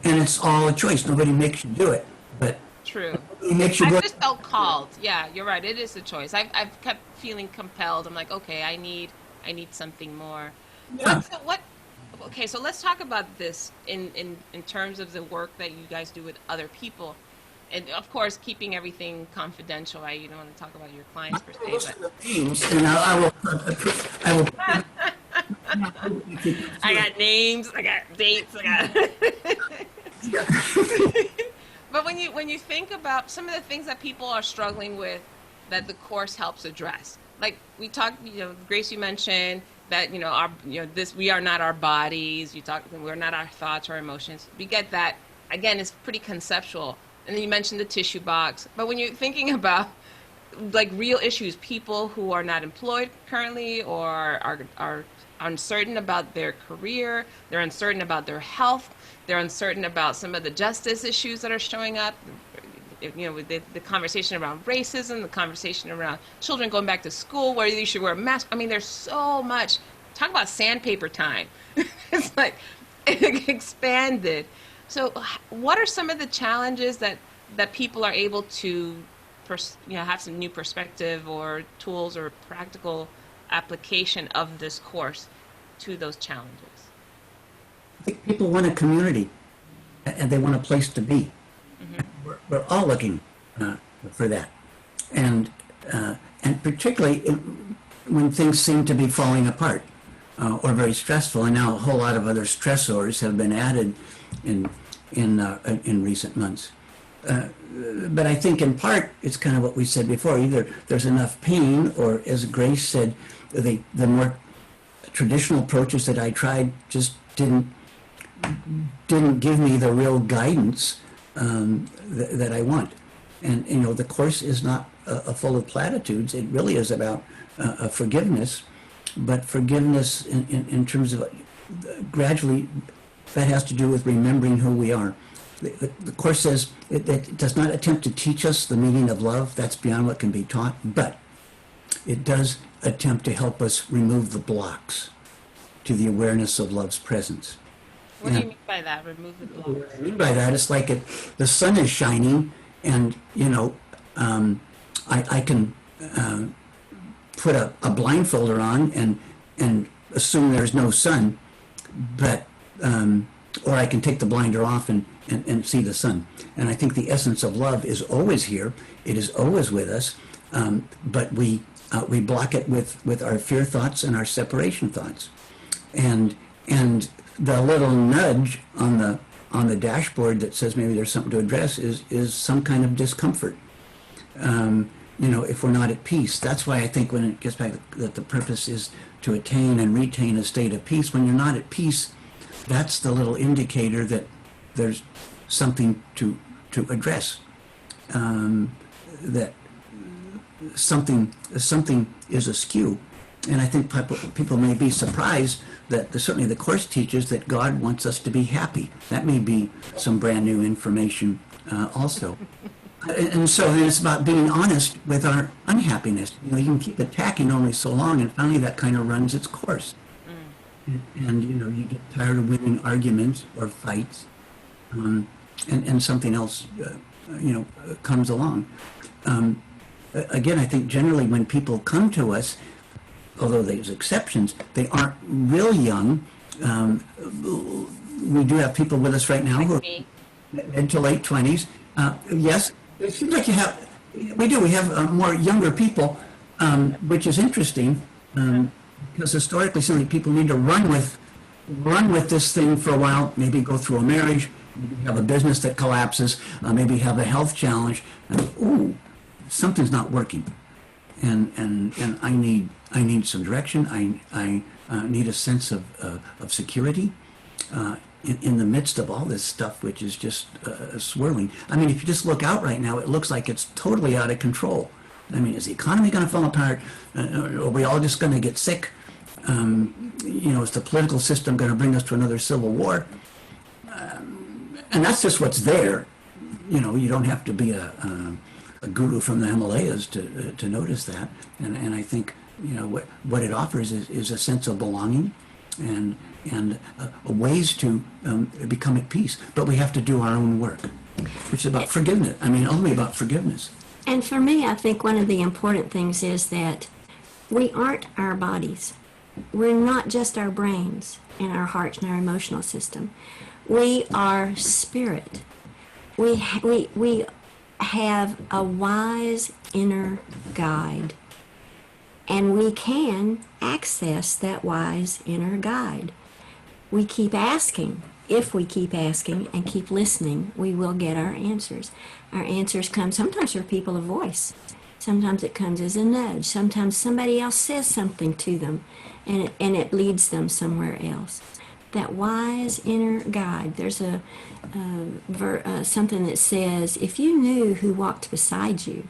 [SPEAKER 3] it's all a choice. Nobody makes you do it, but
[SPEAKER 1] True.
[SPEAKER 3] it makes you
[SPEAKER 1] I
[SPEAKER 3] go.
[SPEAKER 1] just felt called. Yeah, you're right. It is a choice. I've kept feeling compelled. I'm like, okay, I need something more.
[SPEAKER 3] Yeah.
[SPEAKER 1] Okay, so let's talk about this in terms of the work that you guys do with other people. And of course, keeping everything confidential, right? You don't want to talk about your clients per se, but
[SPEAKER 3] And I will.
[SPEAKER 1] I got names, I got dates, I got. But when you think about some of the things that people are struggling with, that the course helps address, like we talked, you know, Grace, you mentioned that, you know, we are not our bodies. You talk, we're not our thoughts or emotions. We get that. Again, it's pretty conceptual. And then you mentioned the tissue box. But when you're thinking about like real issues, people who are not employed currently or are uncertain about their career, they're uncertain about their health, they're uncertain about some of the justice issues that are showing up, you know, with the conversation around racism, the conversation around children going back to school, whether you should wear a mask. I mean, there's so much. Talk about sandpaper time. It's like expanded. So what are some of the challenges that people are able to have some new perspective or tools or practical application of this course to those challenges?
[SPEAKER 3] I think people want a community, and they want a place to be. Mm-hmm. We're all looking for that, and particularly when things seem to be falling apart or very stressful. And now a whole lot of other stressors have been added in recent months. But I think in part it's kind of what we said before. Either there's enough pain, or as Grace said, the more traditional approaches that I tried just didn't give me the real guidance that I want. And you know, the course is not full of platitudes. It really is about forgiveness, but forgiveness in terms of gradually, that has to do with remembering who we are. The course says it does not attempt to teach us the meaning of love. That's beyond what can be taught, but it does attempt to help us remove the blocks to the awareness of love's presence.
[SPEAKER 1] What do you mean by that? Remove the block?
[SPEAKER 3] What I mean by that is like the sun is shining, and you know, I can put a blindfolder on and assume there's no sun, but or I can take the blinder off and see the sun. And I think the essence of love is always here. It is always with us, but we block it with our fear thoughts and our separation thoughts, and the little nudge on the dashboard that says maybe there's something to address is some kind of discomfort. You know, if we're not at peace. That's why I think when it gets back that the purpose is to attain and retain a state of peace. When you're not at peace, that's the little indicator that there's something to address. That something is askew. And I think people may be surprised that certainly the Course teaches that God wants us to be happy. That may be some brand new information also. And so then it's about being honest with our unhappiness. You know, you can keep attacking only so long, and finally that kind of runs its course. And you know, you get tired of winning arguments or fights, and something else, comes along. Again, I think generally when people come to us, although there's exceptions, they aren't real young. We do have people with us right now who are
[SPEAKER 1] Me.
[SPEAKER 3] mid to late 20s. Yes, it seems like we have more younger people, which is interesting, because historically, some people need to run with this thing for a while, maybe go through a marriage, maybe have a business that collapses, maybe have a health challenge, and ooh, something's not working, and I need some direction. I need a sense of security in the midst of all this stuff, which is just swirling. I mean, if you just look out right now, it looks like it's totally out of control. I mean, is the economy going to fall apart? Are we all just going to get sick? Is the political system going to bring us to another civil war? And that's just what's there. You don't have to be a guru from the Himalayas to notice that. And I think what it offers is a sense of belonging and ways to become at peace. But we have to do our own work, which is about forgiveness. I mean, only about forgiveness.
[SPEAKER 2] And for me, I think one of the important things is that we aren't our bodies. We're not just our brains and our hearts and our emotional system. We are spirit. We have a wise inner guide, and we can access that wise inner guide. We keep asking. If we keep asking and keep listening, we will get our answers. Our answers come sometimes from people of voice. Sometimes it comes as a nudge. Sometimes somebody else says something to them, and it leads them somewhere else. That wise inner guide. There's something that says, if you knew who walked beside you,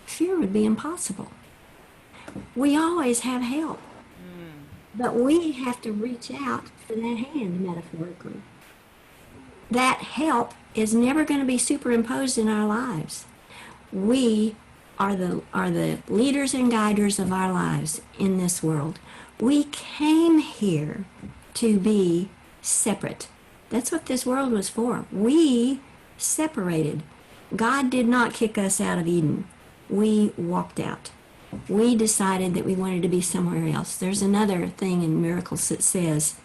[SPEAKER 2] fear would be impossible. We always have help, but we have to reach out for that hand, metaphorically. That help is never going to be superimposed in our lives. We are the leaders and guiders of our lives in this world. We came here to be separate. That's what this world was for. We separated. God did not kick us out of Eden. We walked out. We decided that we wanted to be somewhere else. There's another thing in miracles that says,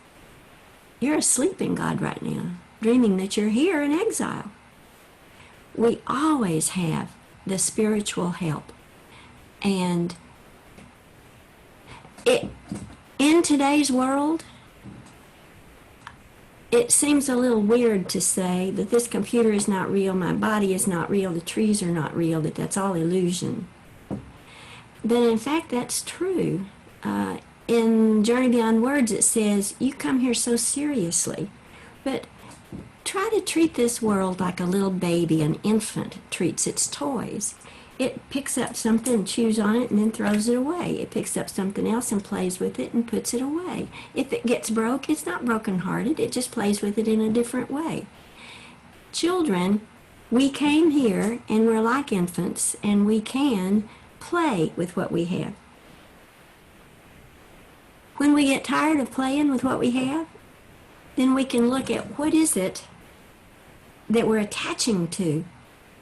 [SPEAKER 2] you're asleep in God right now, dreaming that you're here in exile. We always have the spiritual help. And in today's world, it seems a little weird to say that this computer is not real, my body is not real, the trees are not real, that's all illusion. But in fact, that's true. In Journey Beyond Words, it says, you come here so seriously, but try to treat this world like a little baby, an infant treats its toys. It picks up something, chews on it, and then throws it away. It picks up something else and plays with it and puts it away. If it gets broke, it's not brokenhearted. It just plays with it in a different way. Children, we came here and we're like infants, and we can play with what we have. When we get tired of playing with what we have, then we can look at what is it that we're attaching to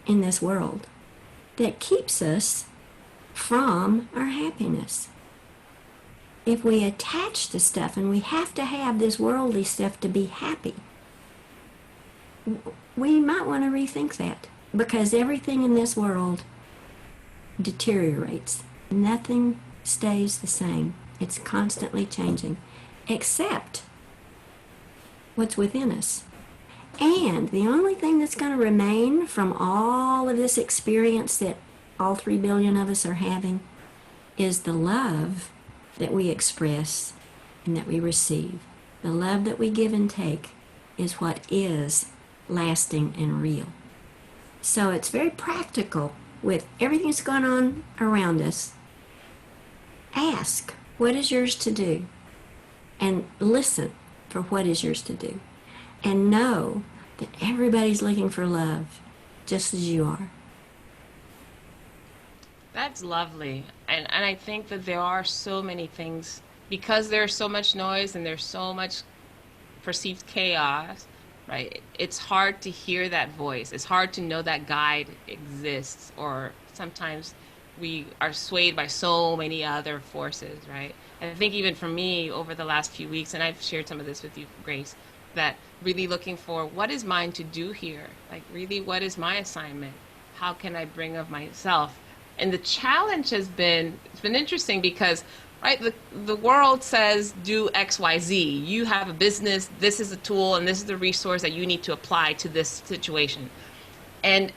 [SPEAKER 2] in this world that keeps us from our happiness. If we attach to stuff, and we have to have this worldly stuff to be happy, we might want to rethink that, because everything in this world deteriorates. Nothing stays the same. It's constantly changing, except what's within us. And the only thing that's going to remain from all of this experience that all 3 billion of us are having is the love that we express and that we receive. The love that we give and take is what is lasting and real. So it's very practical with everything that's going on around us. Ask, what is yours to do? And listen for what is yours to do. And know that everybody's looking for love, just as you are.
[SPEAKER 1] That's lovely. And I think that there are so many things, because there's so much noise and there's so much perceived chaos, right? It's hard to hear that voice. It's hard to know that guide exists, or sometimes we are swayed by so many other forces, right? And I think even for me over the last few weeks, and I've shared some of this with you, Grace, that really looking for what is mine to do here? Like really, what is my assignment? How can I bring of myself? And the challenge has been, it's been interesting because, right, the world says do X, Y, Z. You have a business, this is a tool, and this is the resource that you need to apply to this situation. And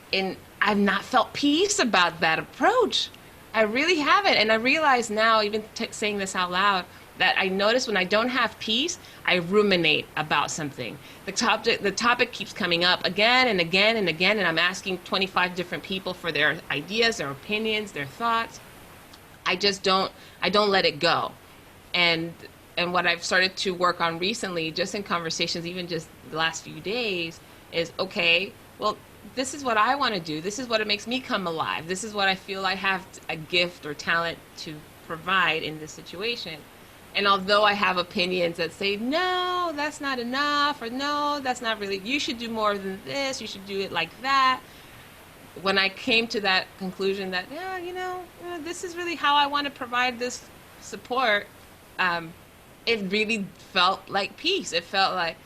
[SPEAKER 1] I've not felt peace about that approach. I really haven't. And I realize now, even saying this out loud, that I notice when I don't have peace, I ruminate about something. The topic keeps coming up again and again and again, and I'm asking 25 different people for their ideas, their opinions, their thoughts. I don't let it go. And what I've started to work on recently, just in conversations, even just the last few days, is okay, well, this is what I want to do. This is what makes me come alive. This is what I feel I have a gift or talent to provide in this situation. And although I have opinions that say, no, that's not enough, or no, that's not really, you should do more than this, you should do it like that. When I came to that conclusion that, yeah, this is really how I want to provide this support, it really felt like peace. It felt like,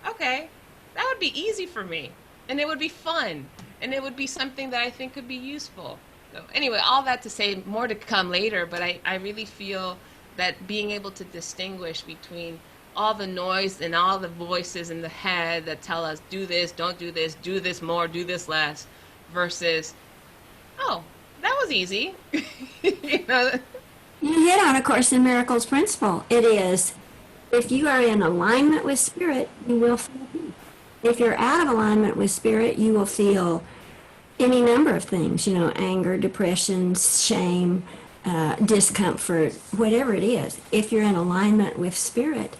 [SPEAKER 1] okay, that would be easy for me. And it would be fun. And it would be something that I think could be useful. So anyway, all that to say, more to come later, but I really feel that being able to distinguish between all the noise and all the voices in the head that tell us do this, don't do this more, do this less, versus, oh, that was easy.
[SPEAKER 2] You hit on A Course in Miracles principle. It is, if you are in alignment with Spirit, you will feel peace. If you're out of alignment with Spirit, you will feel any number of things, anger, depression, shame, discomfort, whatever it is. If you're in alignment with Spirit,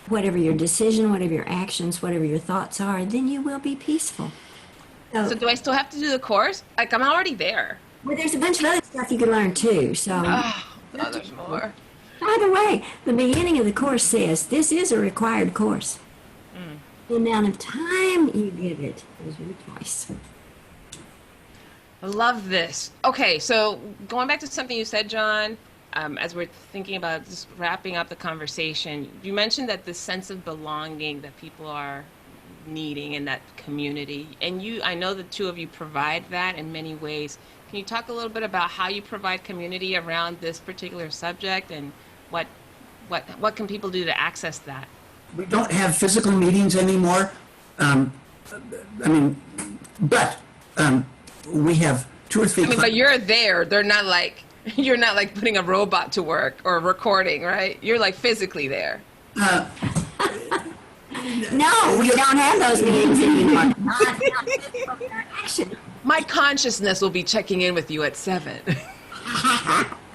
[SPEAKER 2] whatever your decision, whatever your actions, whatever your thoughts are, then you will be peaceful.
[SPEAKER 1] So do I still have to do the course? Like, I'm already there.
[SPEAKER 2] Well, there's a bunch of other stuff you can learn too. So,
[SPEAKER 1] there's more.
[SPEAKER 2] By the way, the beginning of the course says this is a required course. The amount of time you give it is your choice.
[SPEAKER 1] I love this. Okay, so going back to something you said, John, as we're thinking about just wrapping up the conversation, you mentioned that the sense of belonging that people are needing in that community, and I know the two of you provide that in many ways. Can you talk a little bit about how you provide community around this particular subject, and what can people do to access that?
[SPEAKER 3] We don't have physical meetings anymore. But we have 2 or 3.
[SPEAKER 1] But you're there. You're not like putting a robot to work or recording, right? You're like physically there.
[SPEAKER 2] No, we don't have those meetings anymore. Not interaction.
[SPEAKER 1] My consciousness will be checking in with you at 7.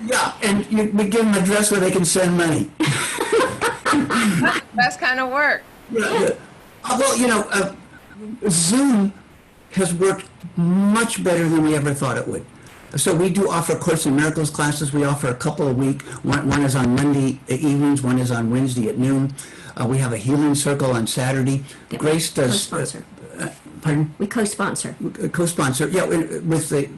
[SPEAKER 3] Yeah, and we give them an address where they can send money.
[SPEAKER 1] That's kind of work.
[SPEAKER 3] Yeah. Well, Zoom has worked much better than we ever thought it would. So we do offer Course in Miracles classes. We offer a couple a week. One is on Monday evenings. One is on Wednesday at noon. We have a healing circle on Saturday.
[SPEAKER 2] Yeah,
[SPEAKER 3] Grace does.
[SPEAKER 2] Co-sponsor.
[SPEAKER 3] Pardon?
[SPEAKER 2] We co-sponsor.
[SPEAKER 3] Co-sponsor. Yeah, with the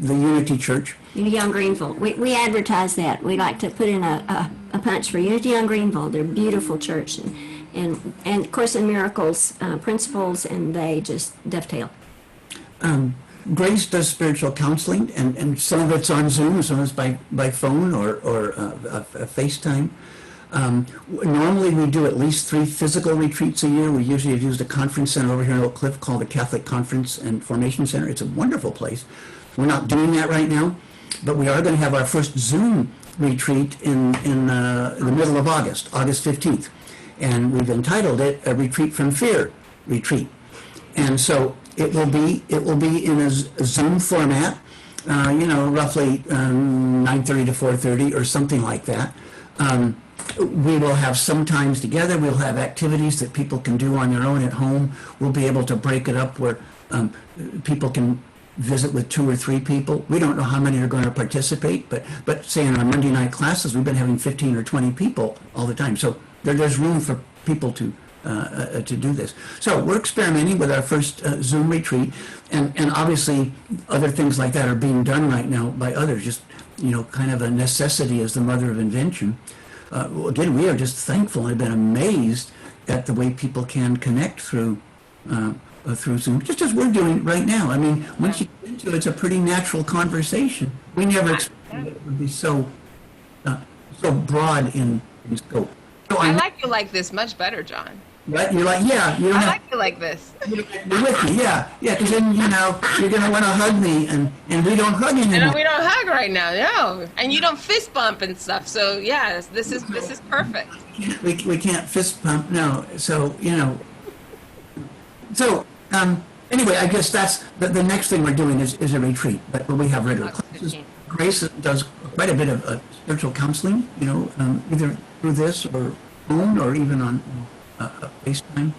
[SPEAKER 3] Unity Church.
[SPEAKER 2] Unity on Greenville. We advertise that. We like to put in a punch for Unity on Greenville. They're a beautiful church, and Course in Miracles principles, and they just dovetail.
[SPEAKER 3] Grace does spiritual counseling, and some of it's on Zoom, some of it's by phone or FaceTime. Normally we do at least 3 physical retreats a year. We usually have used a conference center over here in Oak Cliff called the Catholic Conference and Formation Center. It's a wonderful place. We're not doing that right now, but we are going to have our first Zoom retreat in the middle of August 15th. And we've entitled it a Retreat from Fear Retreat. And so it will be in a Zoom format, roughly 9:30 to 4:30 or something like that. We will have some times together. We'll have activities that people can do on their own at home. We'll be able to break it up where people can visit with 2 or 3 people. We don't know how many are going to participate, but say in our Monday night classes, we've been having 15 or 20 people all the time. So there's room for people to to do this. So we're experimenting with our first Zoom retreat, and obviously other things like that are being done right now by others, just, kind of a necessity is the mother of invention. Again, we are just thankful and have been amazed at the way people can connect through Zoom, just as we're doing right now. I mean, once you get into it, it's a pretty natural conversation. We never expected it would be so broad in scope. So
[SPEAKER 1] I like you like this much better, John.
[SPEAKER 3] Right? You're like, yeah. You don't
[SPEAKER 1] I like you like this.
[SPEAKER 3] You're with me, yeah. Yeah, because then, you're going to want to hug me, and we don't hug anymore.
[SPEAKER 1] And we don't hug right now, no. And you don't fist bump and stuff. So, yeah, this is perfect.
[SPEAKER 3] We can't fist bump, no. So, anyway, I guess that's the next thing we're doing is a retreat, but we have regular classes. Grace does quite a bit of spiritual counseling, either through this or phone or even on FaceTime.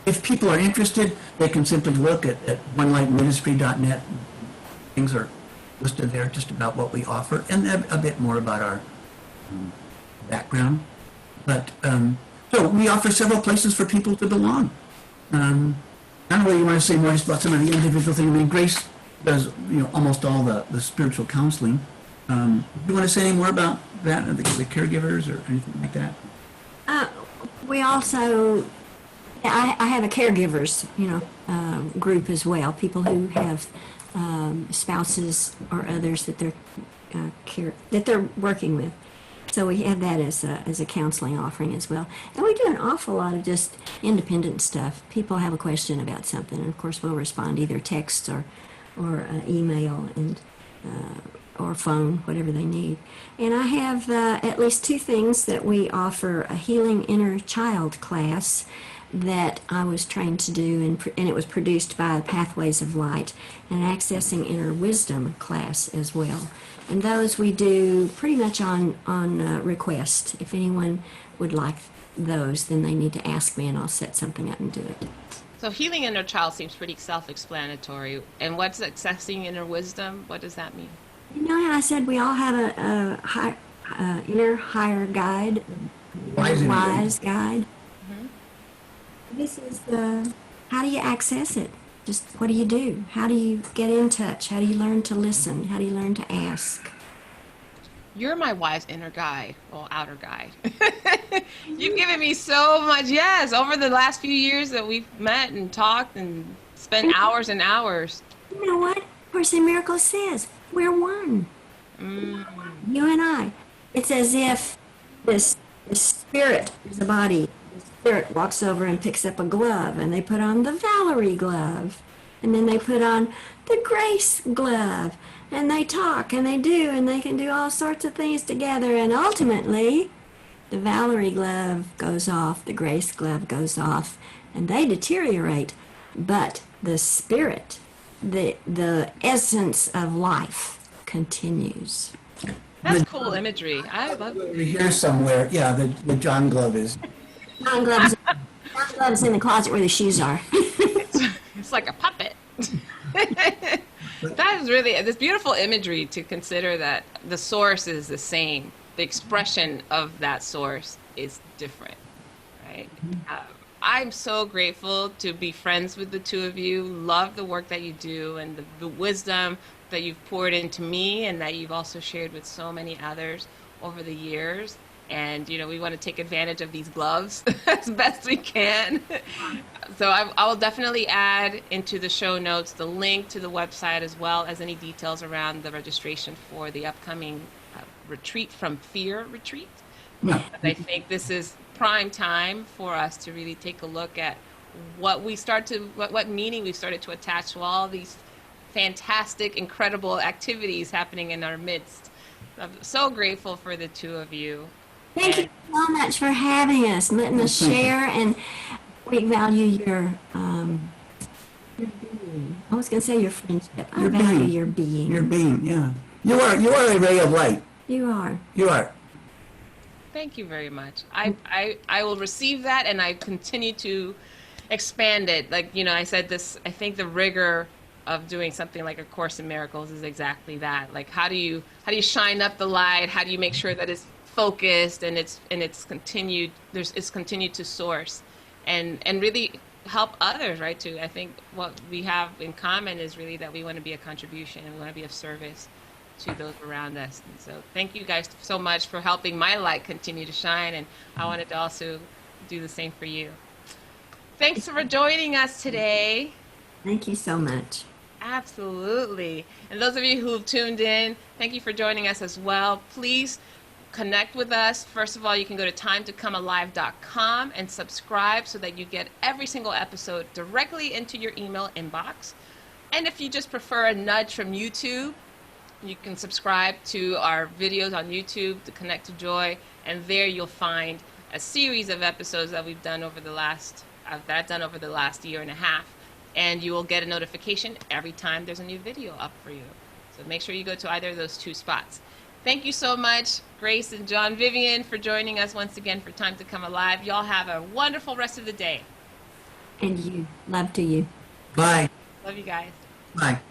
[SPEAKER 3] If people are interested, they can simply look at onelightministry.net. Things are listed there, just about what we offer, and a bit more about our background. But so we offer several places for people to belong. I don't know whether you want to say more just about some of the individual things. I mean, Grace does, almost all the spiritual counseling. Do you want to say any more about that, the caregivers or anything like that?
[SPEAKER 2] We also, I have a caregivers, group as well. People who have spouses or others that they're working with. So we have that as a counseling offering as well. And we do an awful lot of just independent stuff. People have a question about something, and of course we'll respond either text or email and or phone, whatever they need. And I have at least two things that we offer: a healing inner child class that I was trained to do, and it was produced by Pathways of Light, and an accessing inner wisdom class as well. And those we do pretty much on request. If anyone would like those, then they need to ask me, and I'll set something up and do it.
[SPEAKER 1] So healing inner child seems pretty self-explanatory. And what's accessing inner wisdom? What does that mean?
[SPEAKER 2] You know how I said we all have a inner higher guide, wise guide? Mm-hmm. This is how do you access it? Just what do you do? How do you get in touch? How do you learn to listen? How do you learn to ask?
[SPEAKER 1] You're my wise inner guide, well, outer guide. You've given me so much, yes, over the last few years that we've met and talked and spent hours and hours.
[SPEAKER 2] You know what? Course in Miracles says we're one. You and I. It's as if this spirit is a body. The spirit walks over and picks up a glove, and they put on the Valerie glove, and then they put on the Grace glove, and they talk and they do, and they can do all sorts of things together, and ultimately the Valerie glove goes off, the Grace glove goes off, and they deteriorate, but the spirit, the essence of life continues.
[SPEAKER 1] That's cool imagery. I love it.
[SPEAKER 3] Here somewhere, yeah, the John glove is.
[SPEAKER 2] John glove's in the closet where the shoes are.
[SPEAKER 1] It's like a puppet. That is really this beautiful imagery to consider that the source is the same. The expression of that source is different, right? I'm so grateful to be friends with the two of you. Love the work that you do and the wisdom that you've poured into me and that you've also shared with so many others over the years. And, we want to take advantage of these gloves as best we can. So I will definitely add into the show notes the link to the website as well as any details around the registration for the upcoming Retreat from Fear retreat.
[SPEAKER 3] Yeah.
[SPEAKER 1] I think this is prime time for us to really take a look at what meaning we've started to attach to all these fantastic, incredible activities happening in our midst. I'm so grateful for the two of you.
[SPEAKER 2] Thank you so much for having us, letting us share, and we value your being. I was going to say your friendship. I value your being.
[SPEAKER 3] Your being, yeah. You are a ray of light.
[SPEAKER 2] You are.
[SPEAKER 3] You are.
[SPEAKER 1] Thank you very much. I will receive that, and I continue to expand it. Like, I said this, I think the rigor of doing something like A Course in Miracles is exactly that. Like, how do you shine up the light? How do you make sure that it's focused and it's continued to source? and really help others, right? To I think what we have in common is really that we want to be a contribution and we want to be of service to those around us. And so thank you guys so much for helping my light continue to shine, and I wanted to also do the same for you. Thanks for joining us today.
[SPEAKER 2] Thank you so much.
[SPEAKER 1] Absolutely. And those of you who have tuned in, thank you for joining us as well. Please connect with us. First of all, you can go to timetocomealive.com and subscribe so that you get every single episode directly into your email inbox. And if you just prefer a nudge from YouTube, you can subscribe to our videos on YouTube, to Connect to Joy, and there you'll find a series of episodes that we've done over the last year and a half, and you will get a notification every time there's a new video up for you. So make sure you go to either of those two spots. Thank you so much, Grace and John Vyvyan, for joining us once again for Time to Come Alive. Y'all have a wonderful rest of the day.
[SPEAKER 2] And you. Love to you.
[SPEAKER 3] Bye.
[SPEAKER 1] Love you guys.
[SPEAKER 3] Bye.